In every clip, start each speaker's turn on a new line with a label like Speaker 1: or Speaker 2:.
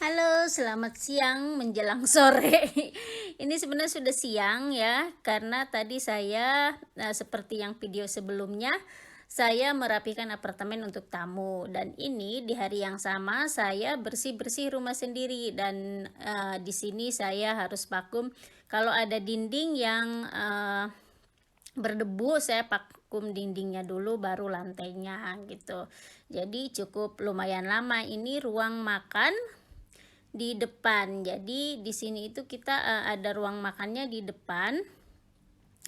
Speaker 1: Halo, selamat siang menjelang sore. Ini sebenarnya sudah siang ya, karena tadi saya, seperti yang video sebelumnya, saya merapikan apartemen untuk tamu dan ini di hari yang sama saya bersih-bersih rumah sendiri dan, di sini saya harus vakum kalau ada dinding yang, berdebu saya vakum dindingnya dulu baru lantainya gitu. Jadi cukup lumayan lama. Ini ruang makan di depan. Jadi di sini itu kita, ada ruang makannya di depan,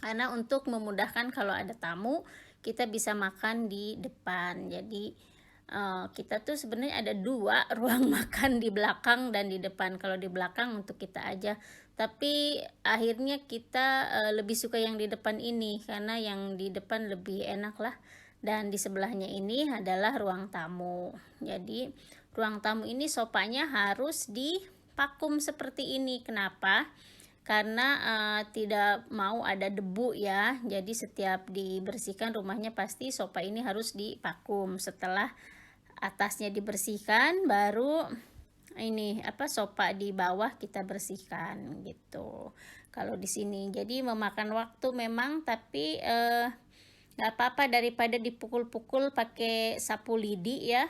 Speaker 1: karena untuk memudahkan kalau ada tamu, kita bisa makan di depan. Jadi, kita tuh sebenarnya ada 2 ruang makan di belakang dan di depan. Kalau di belakang untuk kita aja, tapi akhirnya kita, lebih suka yang di depan ini, karena yang di depan lebih enak lah. Dan di sebelahnya ini adalah ruang tamu. Jadi, ruang tamu ini sofanya harus dipakum seperti ini. Kenapa? Karena, tidak mau ada debu ya, jadi setiap dibersihkan rumahnya pasti sofa ini harus divakum. Setelah atasnya dibersihkan, baru ini, apa, sofa di bawah kita bersihkan, gitu. Kalau di sini. Jadi memakan waktu memang, tapi, nggak apa-apa daripada dipukul-pukul pakai sapu lidi ya.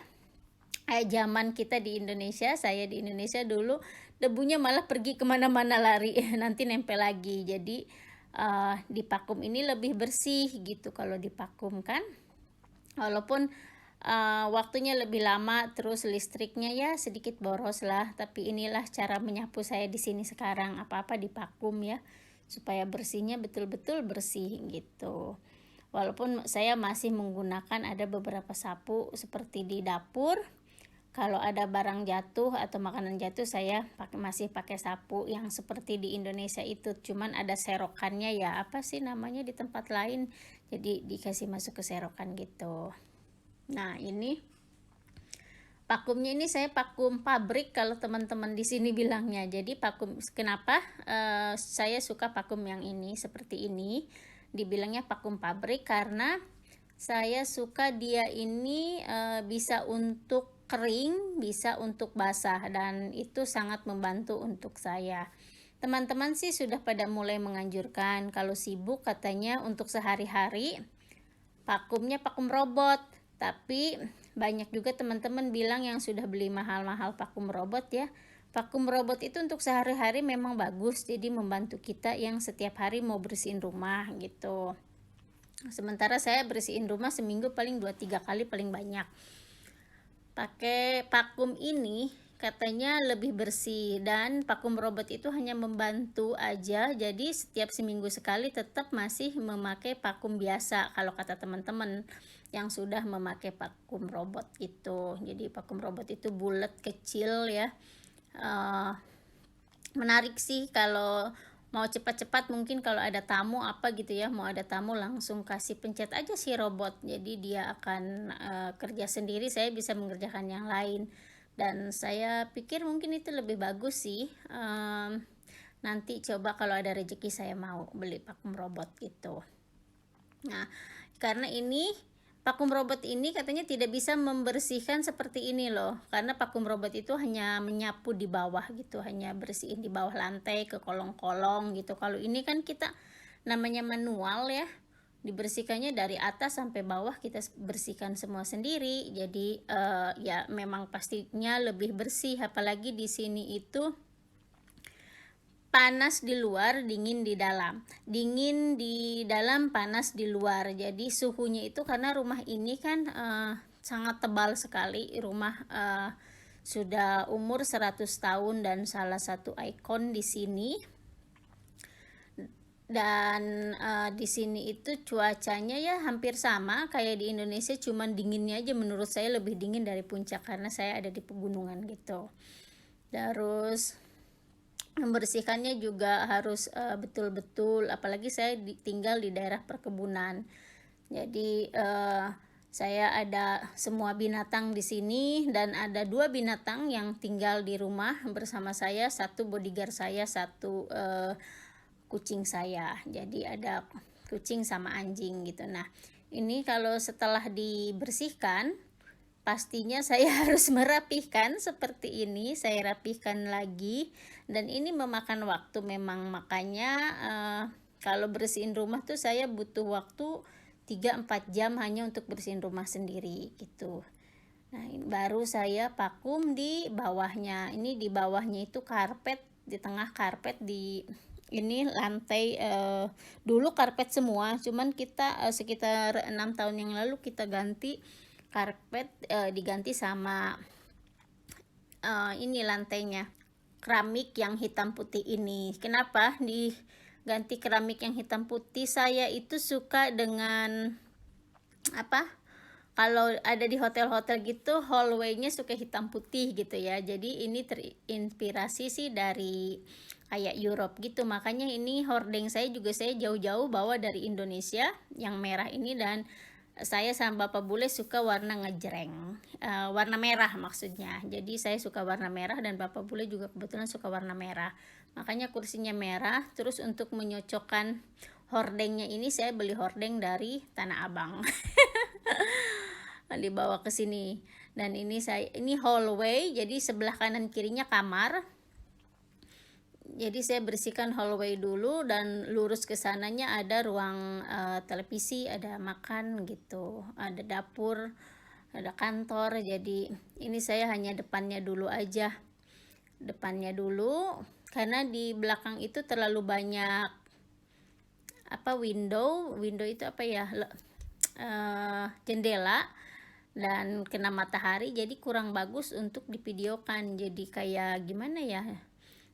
Speaker 1: Zaman kita di Indonesia, saya di Indonesia dulu, debunya malah pergi kemana mana lari, nanti nempel lagi. Jadi, di vakum ini lebih bersih gitu kalau divakum kan. Walaupun, waktunya lebih lama, terus listriknya ya sedikit boros lah, tapi inilah cara menyapu saya di sini sekarang, apa-apa divakum ya, supaya bersihnya betul-betul bersih gitu. Walaupun saya masih menggunakan ada beberapa sapu seperti di dapur, kalau ada barang jatuh atau makanan jatuh saya masih pakai sapu yang seperti di Indonesia itu, cuman ada serokannya ya, apa sih namanya di tempat lain, jadi dikasih masuk ke serokan gitu. Nah ini, vakumnya ini saya vakum pabrik kalau teman-teman di sini bilangnya. Jadi vakum kenapa, saya suka vakum yang ini, seperti ini, dibilangnya vakum pabrik karena saya suka dia ini, bisa untuk kering, bisa untuk basah, dan itu sangat membantu untuk saya. Teman-teman sih sudah pada mulai menganjurkan, kalau sibuk katanya untuk sehari-hari, vakumnya vakum robot. Tapi banyak juga teman-teman bilang yang sudah beli mahal-mahal vakum robot ya. Vakum robot itu untuk sehari-hari memang bagus, jadi membantu kita yang setiap hari mau bersihin rumah gitu. Sementara saya bersihin rumah seminggu paling 2-3 kali paling banyak. Pakai vakum ini katanya lebih bersih dan vakum robot itu hanya membantu aja. Jadi setiap seminggu sekali tetap masih memakai vakum biasa kalau kata teman-teman yang sudah memakai vakum robot gitu. Jadi vakum robot itu bulat kecil ya. Eh, Menarik sih kalau mau cepat-cepat, mungkin kalau ada tamu apa gitu ya, mau ada tamu langsung kasih pencet aja si robot. Jadi dia akan, kerja sendiri, saya bisa mengerjakan yang lain. Dan saya pikir mungkin itu lebih bagus sih, nanti coba kalau ada rezeki saya mau beli vakum robot gitu. Nah, karena ini vakum robot ini katanya tidak bisa membersihkan seperti ini loh, karena vakum robot itu hanya menyapu di bawah gitu, hanya bersihin di bawah lantai ke kolong-kolong gitu. Kalau ini kan kita namanya manual ya, dibersihkannya dari atas sampai bawah kita bersihkan semua sendiri. Jadi ya memang pastinya lebih bersih, apalagi di sini itu panas di luar, dingin di dalam. Dingin di dalam, panas di luar. Jadi suhunya itu karena rumah ini kan, sangat tebal sekali. Rumah, sudah umur 100 tahun dan salah satu ikon di sini. Dan, di sini itu cuacanya ya hampir sama kayak di Indonesia, cuman dinginnya aja menurut saya lebih dingin dari puncak karena saya ada di pegunungan gitu. Terus membersihkannya juga harus, betul-betul, apalagi saya tinggal di daerah perkebunan. Jadi, saya ada semua binatang di sini dan ada 2 binatang yang tinggal di rumah bersama saya, satu bodyguard saya, satu, kucing saya. Jadi ada kucing sama anjing gitu. Nah, ini kalau setelah dibersihkan, pastinya saya harus merapihkan seperti ini, saya rapihkan lagi, dan ini memakan waktu memang. Makanya, kalau bersihin rumah tuh saya butuh waktu 3-4 jam hanya untuk bersihin rumah sendiri, gitu. Nah, ini baru saya vakum di bawahnya. Ini di bawahnya itu karpet, di tengah karpet, di ini lantai, dulu karpet semua, cuman kita, sekitar 6 tahun yang lalu kita ganti karpet, diganti sama, ini lantainya, keramik yang hitam putih ini. Kenapa diganti keramik yang hitam putih? Saya itu suka dengan apa, kalau ada di hotel-hotel gitu hallway-nya suka hitam putih gitu ya. Jadi ini terinspirasi sih dari kayak Europe gitu. Makanya ini hordeng saya juga saya jauh-jauh bawa dari Indonesia yang merah ini, dan saya sama Bapak Bule suka warna ngejreng, warna merah maksudnya. Jadi saya suka warna merah dan Bapak Bule juga kebetulan suka warna merah. Makanya kursinya merah. Terus untuk menyocokkan hordengnya ini saya beli hordeng dari Tanah Abang. Dibawa ke sini. Dan ini hallway, jadi sebelah kanan kirinya kamar. Jadi saya bersihkan hallway dulu, dan lurus ke sananya ada ruang, televisi, ada makan gitu, ada dapur, ada kantor. Jadi ini saya hanya depannya dulu aja. Depannya dulu karena di belakang itu terlalu banyak window itu jendela, dan kena matahari jadi kurang bagus untuk divideokan, jadi kayak gimana ya.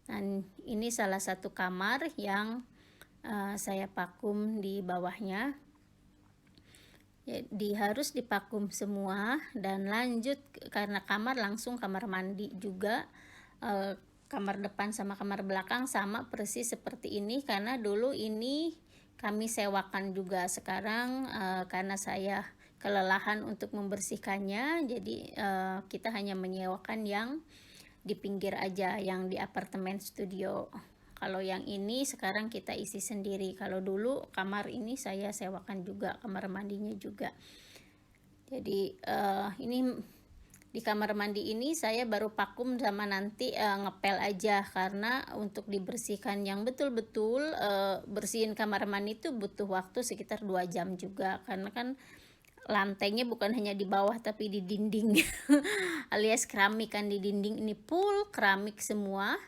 Speaker 1: Dan ini salah satu kamar yang saya vakum di bawahnya, jadi harus divakum semua. Dan lanjut, karena kamar langsung kamar mandi juga, kamar depan sama kamar belakang sama persis seperti ini, karena dulu ini kami sewakan juga. Sekarang karena saya kelelahan untuk membersihkannya, jadi kita hanya menyewakan yang di pinggir aja, yang di apartemen studio. Kalau yang ini sekarang kita isi sendiri. Kalau dulu kamar ini saya sewakan juga, kamar mandinya juga. Jadi ini di kamar mandi ini saya baru vakum sama nanti ngepel aja, karena untuk dibersihkan yang betul-betul bersihin kamar mandi itu butuh waktu sekitar 2 jam juga, karena kan lantainya bukan hanya di bawah tapi di dinding alias keramik kan, di dinding ini full keramik semua,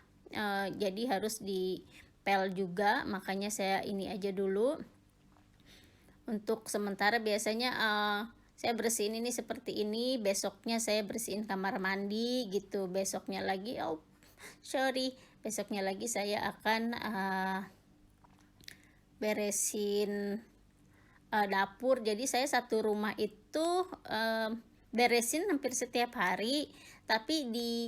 Speaker 1: jadi harus dipel juga. Makanya saya ini aja dulu untuk sementara. Biasanya saya bersihin ini seperti ini, besoknya saya bersihin kamar mandi gitu, besoknya lagi besoknya lagi saya akan beresin dapur. Jadi saya satu rumah itu beresin hampir setiap hari, tapi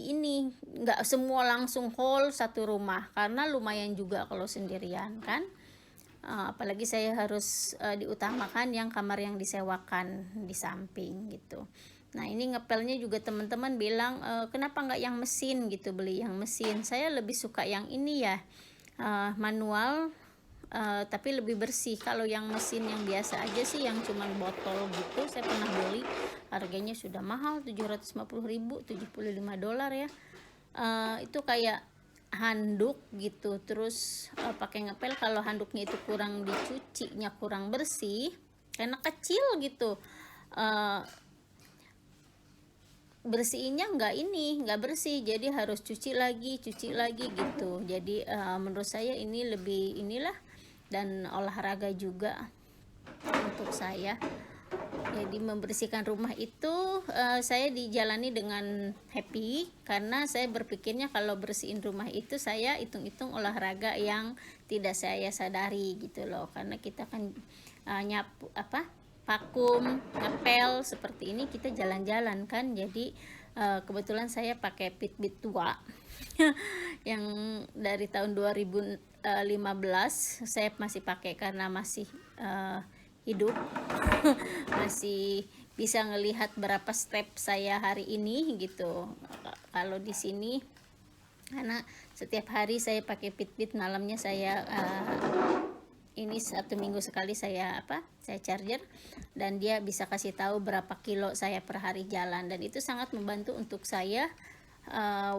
Speaker 1: ini nggak semua langsung whole satu rumah, karena lumayan juga kalau sendirian kan. Apalagi saya harus diutamakan yang kamar yang disewakan di samping gitu. Nah, ini ngepelnya juga teman-teman bilang, kenapa nggak yang mesin gitu, beli yang mesin. Saya lebih suka yang ini ya, manual, tapi lebih bersih. Kalau yang mesin yang biasa aja sih, yang cuman botol gitu, saya pernah beli, harganya sudah mahal, 750.000, $75 ya. Itu kayak handuk gitu, terus pakai ngepel. Kalau handuknya itu kurang dicucinya, kurang bersih karena kecil gitu, bersihinnya nggak bersih, jadi harus cuci lagi gitu. Jadi menurut saya ini lebih inilah, dan olahraga juga untuk saya. Jadi membersihkan rumah itu saya dijalani dengan happy, karena saya berpikirnya kalau bersihin rumah itu saya hitung-hitung olahraga yang tidak saya sadari gitu loh. Karena kita kan nyapu vakum, ngepel seperti ini, kita jalan-jalan kan. Jadi kebetulan saya pakai Fitbit tua yang dari tahun 2015 saya masih pakai, karena masih hidup masih bisa ngelihat berapa step saya hari ini gitu. Kalau di sini karena setiap hari saya pakai Fitbit, malamnya saya ini 1 minggu sekali saya charger, dan dia bisa kasih tahu berapa kilo saya per hari jalan, dan itu sangat membantu untuk saya.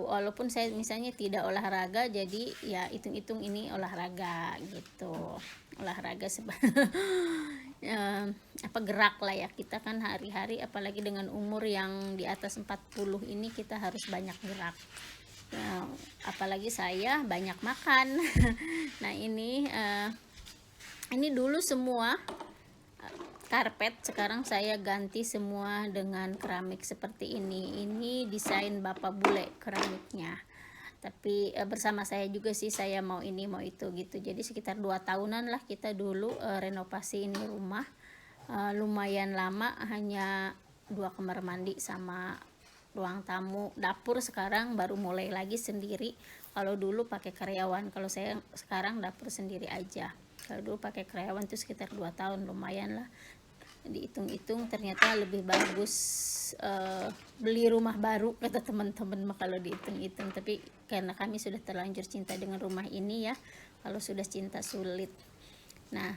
Speaker 1: Walaupun saya misalnya tidak olahraga, jadi ya hitung-hitung ini olahraga gitu, olahraga gerak lah ya, kita kan hari-hari apalagi dengan umur yang di atas 40 ini kita harus banyak gerak. Apalagi saya banyak makan. Nah, ini dulu semua karpet, sekarang saya ganti semua dengan keramik seperti ini desain Bapak Bule keramiknya, tapi bersama saya juga sih, saya mau ini mau itu gitu. Jadi sekitar 2 tahunan lah kita dulu renovasi ini rumah. Lumayan lama, hanya 2 kamar mandi sama ruang tamu, dapur sekarang baru mulai lagi sendiri. Kalau dulu pakai karyawan, kalau saya sekarang dapur sendiri aja. Kalau dulu pakai karyawan itu sekitar 2 tahun, lumayan lah. Dihitung-hitung ternyata lebih bagus beli rumah baru, kata teman-teman mah kalau dihitung-hitung. Tapi karena kami sudah terlanjur cinta dengan rumah ini ya, kalau sudah cinta sulit. Nah,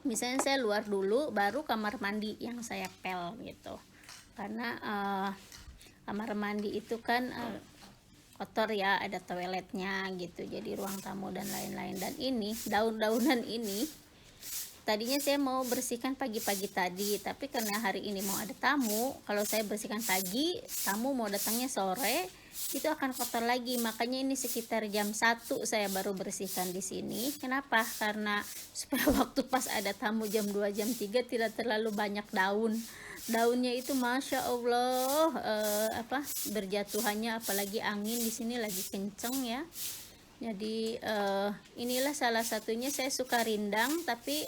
Speaker 1: misalnya saya luar dulu, baru kamar mandi yang saya pel gitu, karena kamar mandi itu kan kotor ya, ada toiletnya gitu, jadi ruang tamu dan lain-lain. Dan ini daun-daunan ini tadinya saya mau bersihkan pagi-pagi tadi, tapi karena hari ini mau ada tamu, kalau saya bersihkan pagi, tamu mau datangnya sore, itu akan kotor lagi. Makanya ini sekitar jam 1 saya baru bersihkan di sini. Kenapa? Karena supaya waktu pas ada tamu jam 2 jam 3 tidak terlalu banyak daunnya itu, masya Allah, berjatuhannya, apalagi angin di sini lagi kenceng ya. Jadi inilah salah satunya, saya suka rindang, tapi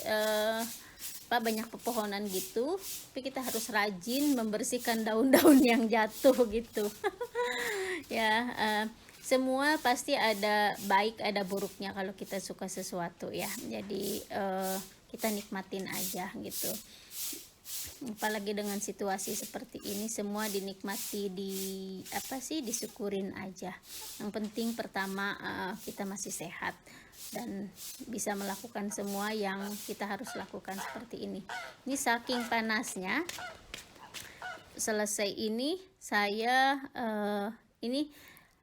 Speaker 1: banyak pepohonan gitu, tapi kita harus rajin membersihkan daun-daun yang jatuh gitu. Ya, semua pasti ada baik ada buruknya kalau kita suka sesuatu ya. Jadi kita nikmatin aja gitu. Apalagi dengan situasi seperti ini, semua dinikmati, disyukurin aja. Yang penting pertama kita masih sehat dan bisa melakukan semua yang kita harus lakukan seperti ini. Ini saking panasnya, selesai ini saya ini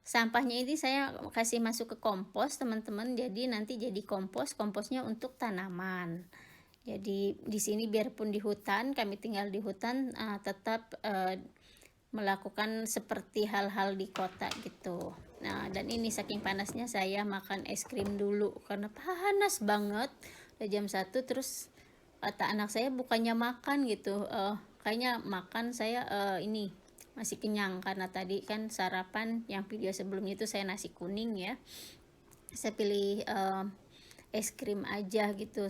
Speaker 1: sampahnya ini saya kasih masuk ke kompos teman-teman. Jadi nanti jadi komposnya untuk tanaman. Jadi di sini biarpun di hutan, kami tinggal di hutan, tetap melakukan seperti hal-hal di kota gitu. Nah, dan ini saking panasnya saya makan es krim dulu karena panas banget. Udah jam 1, terus kata anak saya bukannya makan gitu, kayaknya makan saya ini masih kenyang, karena tadi kan sarapan yang video sebelumnya itu saya nasi kuning ya. Saya pilih es krim aja gitu,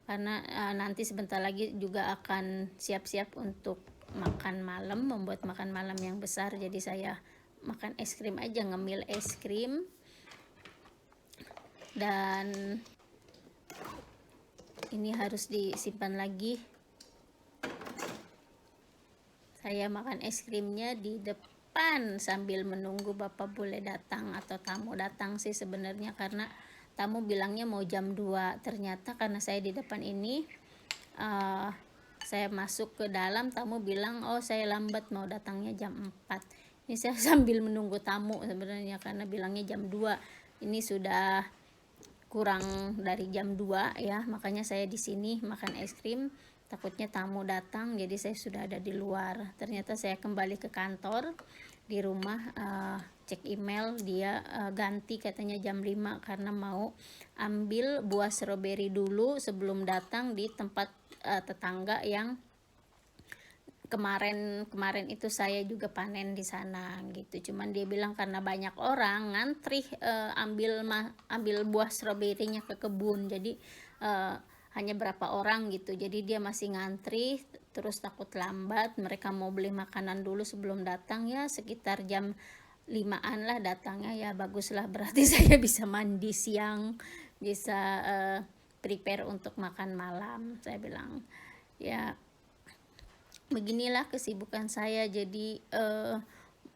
Speaker 1: karena nanti sebentar lagi juga akan siap-siap untuk makan malam, membuat makan malam yang besar. Jadi saya makan es krim aja, ngemil es krim. Dan ini harus disimpan lagi. Saya makan es krimnya di depan sambil menunggu Bapak Bule datang, atau tamu datang sih sebenarnya, karena tamu bilangnya mau jam 2. Ternyata karena saya di depan ini, saya masuk ke dalam, tamu bilang oh saya lambat, mau datangnya jam 4. Ini saya sambil menunggu tamu sebenarnya, karena bilangnya jam 2. Ini sudah kurang dari jam 2 ya, makanya saya di sini makan es krim, takutnya tamu datang, jadi saya sudah ada di luar. Ternyata saya kembali ke kantor, di rumah cek email, dia ganti katanya jam 5 karena mau ambil buah stroberi dulu sebelum datang di tempat tetangga yang kemarin itu saya juga panen di sana gitu. Cuman dia bilang karena banyak orang ngantri ambil buah stroberinya ke kebun, jadi hanya berapa orang gitu, jadi dia masih ngantri, terus takut lambat, mereka mau beli makanan dulu sebelum datang ya, sekitar jam 5-an lah datangnya. Ya baguslah, berarti saya bisa mandi siang, bisa prepare untuk makan malam. Saya bilang ya beginilah kesibukan saya. Jadi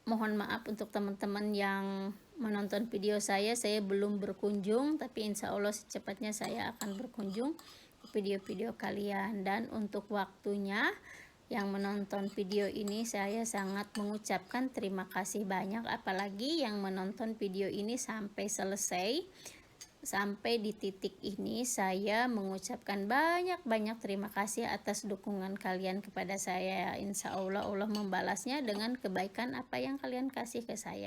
Speaker 1: mohon maaf untuk teman-teman yang menonton video saya belum berkunjung, tapi insya Allah secepatnya saya akan berkunjung ke video-video kalian. Dan untuk waktunya yang menonton video ini, saya sangat mengucapkan terima kasih banyak, apalagi yang menonton video ini sampai selesai. Sampai di titik ini saya mengucapkan banyak-banyak terima kasih atas dukungan kalian kepada saya. Insya Allah Allah membalasnya dengan kebaikan apa yang kalian kasih ke saya.